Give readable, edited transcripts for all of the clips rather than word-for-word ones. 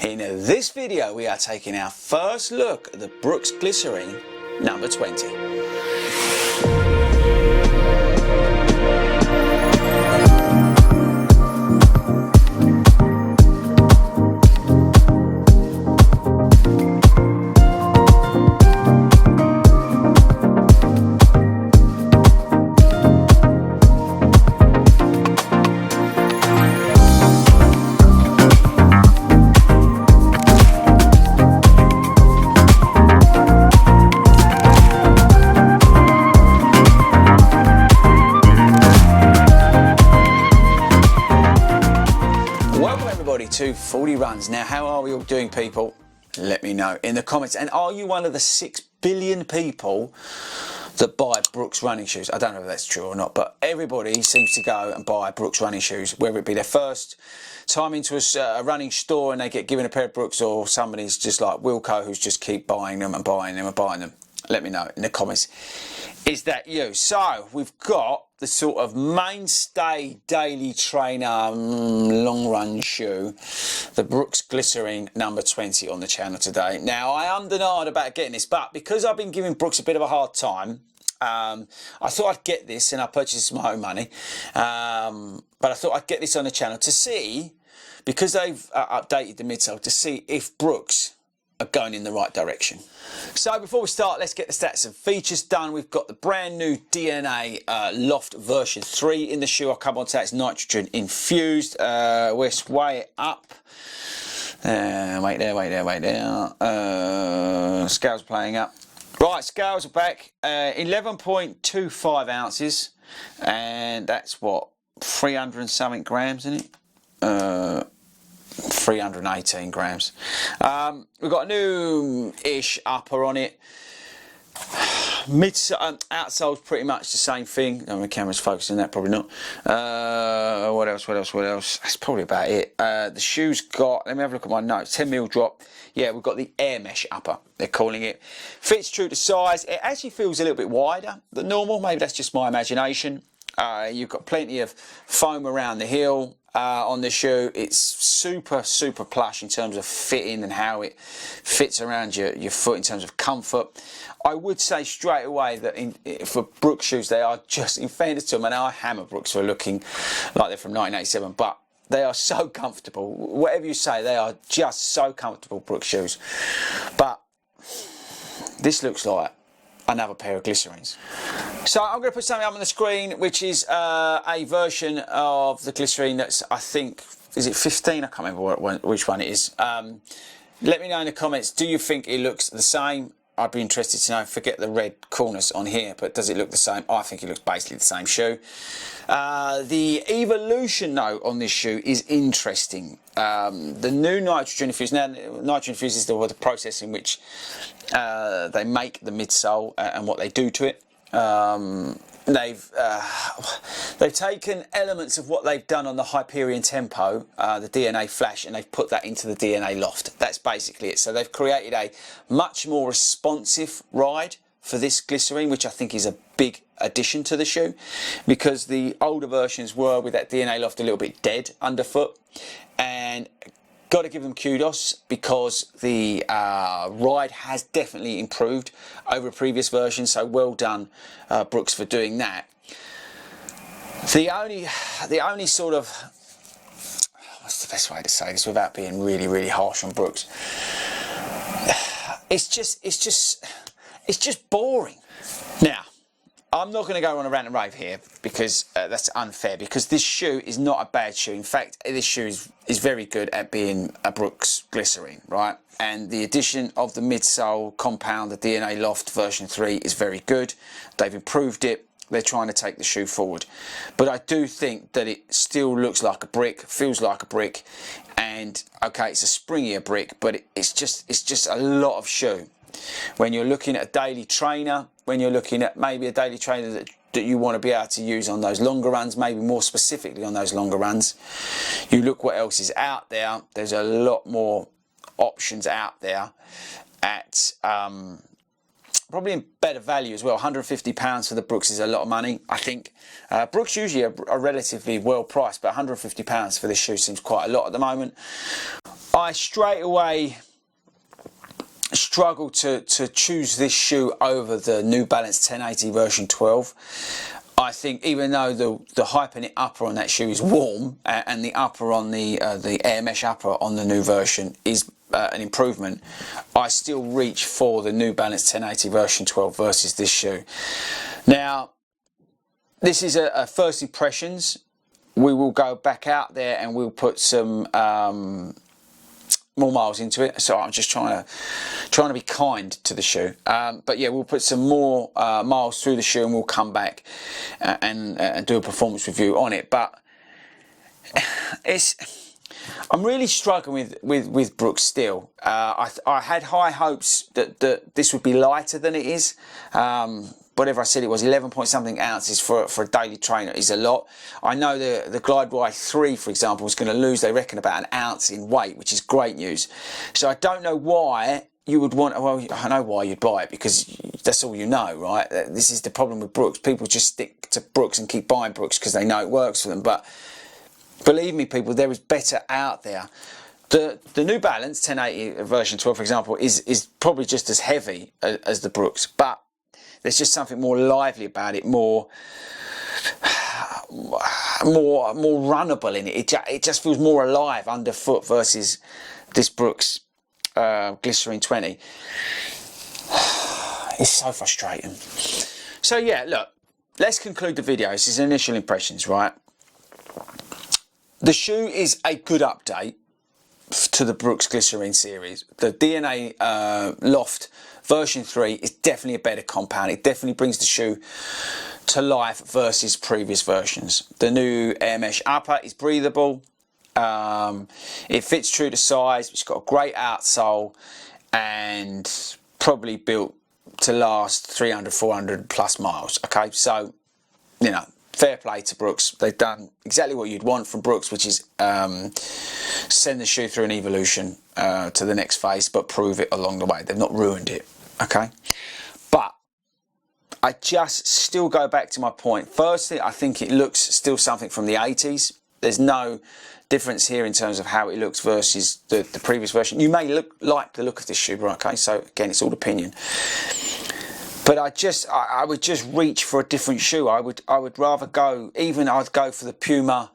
In this video we are taking our first look at the Brooks Glycerin number 20. To 40 runs. Now, how are we all doing, people? Let me know in the comments. And are you one of the 6 billion people that buy Brooks running shoes? I don't know if that's true or not, but everybody seems to go and buy Brooks running shoes, whether it be their first time into a running store and they get given a pair of Brooks, or somebody's just like Wilco who's just keep buying them and buying them and buying them. Let me know in the comments. Is that you? So we've got the sort of mainstay daily trainer long run shoe, the Brooks Glycerin number 20 on the channel today. Now, I am denied about getting this, but because I've been giving Brooks a bit of a hard time, I thought I'd get this, and I purchased this with my own money. But I thought I'd get this on the channel to see, because they've updated the midsole, to see if Brooks are going in the right direction. So before we start, let's get the stats and features done. We've got the brand new DNA Loft version 3 in the shoe. I'll come on to that. It's nitrogen infused. Let's weigh it up. Wait there. Scales playing up. Right, scales are back. 11.25 ounces, and that's what, 300 and something grams in it. 318 grams. We've got a new-ish upper on it. Outsole's pretty much the same thing. I mean, the camera's focusing that, probably not. What else? That's probably about it. The shoe's got, let me have a look at my notes, 10mm drop. Yeah, we've got the air mesh upper, they're calling it. Fits true to size. It actually feels a little bit wider than normal. Maybe that's just my imagination. You've got plenty of foam around the heel. On the shoe, it's super plush in terms of fitting and how it fits around your foot in terms of comfort. I would say straight away that for Brooks shoes, they are just, in fairness to them, and I hammer Brooks for looking like they're from 1987, but they are so comfortable. Whatever you say, they are just so comfortable, Brooks shoes. But this looks like another pair of Glycerins. So I'm going to put something up on the screen, which is a version of the Glycerin that's, I think, is it 15? I can't remember which one it is. Let me know in the comments, do you think it looks the same? I'd be interested to know. Forget the red corners on here, but does it look the sime? I think it looks basically the same shoe. The evolution note on this shoe is interesting. The new nitrogen infused, now nitrogen infused is the process in which they make the midsole and what they do to it. They've taken elements of what they've done on the Hyperion Tempo, the DNA Flash, and they've put that into the DNA Loft. That's basically it. So they've created a much more responsive ride for this Glycerin, which I think is a big addition to the shoe, because the older versions were, with that DNA Loft, a little bit dead underfoot. And got to give them kudos, because the ride has definitely improved over a previous version, so well done Brooks for doing that. The only sort of, what's the best way to say this without being really harsh on Brooks, it's just boring. Now, I'm not going to go on a rant and rave here, because that's unfair, because this shoe is not a bad shoe. In fact, this shoe is very good at being a Brooks Glycerin, right? And the addition of the midsole compound, the DNA Loft version 3, is very good. They've improved it. They're trying to take the shoe forward. But I do think that it still looks like a brick, feels like a brick, and okay, it's a springier brick, but it's just a lot of shoe. When you're looking at a daily trainer, when you're looking at maybe a daily trainer that you want to be able to use on those longer runs, maybe more specifically on those longer runs, you look what else is out there. There's a lot more options out there at probably in better value as well. £150 for the Brooks is a lot of money, I think. Brooks usually are relatively well priced, but £150 for this shoe seems quite a lot at the moment. I straight away struggle to choose this shoe over the New Balance 1080 version 12. I think even though the Hyperknit upper on that shoe is warm, and the upper on the Air Mesh upper on the new version is an improvement, I still reach for the New Balance 1080 version 12 versus this shoe. Now, this is a first impressions. We will go back out there and we'll put some more miles into it. So I'm just trying to be kind to the shoe. But yeah, we'll put some more miles through the shoe and we'll come back and do a performance review on it. But I'm really struggling with Brooks still. I had high hopes that this would be lighter than it is. Whatever I said it was, 11 point something ounces for a daily trainer is a lot. I know the Glide Y3, for example, is going to lose, they reckon, about an ounce in weight, which is great news. So I don't know why you would want, well, I know why you'd buy it, because that's all you know, right? This is the problem with Brooks. People just stick to Brooks and keep buying Brooks because they know it works for them. But believe me, people, there is better out there. The New Balance 1080 version 12, for example, is probably just as heavy as the Brooks, but there's just something more lively about it, more runnable in it. It just feels more alive underfoot versus this Brooks Glycerin 20. It's so frustrating. So yeah, look, let's conclude the video. This is initial impressions, right? The shoe is a good update to the Brooks Glycerin series. The DNA Loft version 3 is definitely a better compound. It definitely brings the shoe to life versus previous versions. The new Air Mesh upper is breathable. It fits true to size. It's got a great outsole and probably built to last 300, 400 plus miles. Okay, so, you know, fair play to Brooks. They've done exactly what you'd want from Brooks, which is send the shoe through an evolution to the next phase, but prove it along the way. They've not ruined it, okay? But I just still go back to my point. Firstly, I think it looks still something from the 80s. There's no difference here in terms of how it looks versus the previous version. You may like the look of this shoe, right? Okay, so again, it's all opinion. But I would just reach for a different shoe. I would rather go, I'd go for the Puma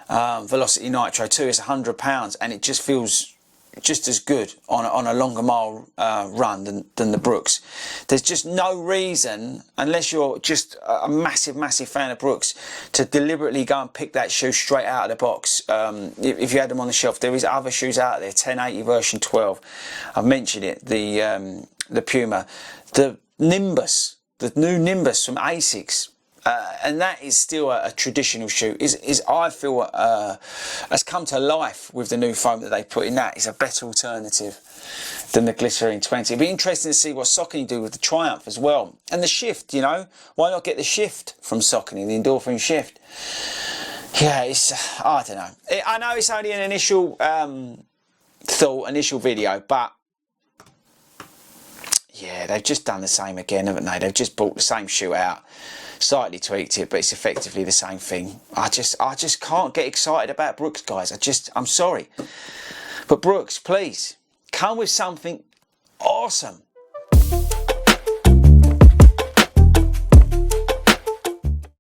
Velocity Nitro 2. It's £100 and it just feels just as good on a longer mile run than the Brooks. There's just no reason, unless you're just a massive fan of Brooks, to deliberately go and pick that shoe straight out of the box. If you had them on the shelf, there is other shoes out there. 1080 version 12. I've mentioned it. The Puma, the Nimbus, the new Nimbus from Asics, and that is still a traditional shoe. I feel has come to life with the new foam that they put in. That is a better alternative than the Glycerin 20. It'd be interesting to see what Saucony do with the Triumph as well, and the Shift. You know, why not get the Shift from Saucony, the Endorphin Shift? Yeah, I don't know. I know it's only an initial initial video, but yeah, they've just done the same again, haven't they? They've just brought the same shoe out, slightly tweaked it, but it's effectively the same thing. I just can't get excited about Brooks, guys. I'm sorry. But Brooks, please, come with something awesome.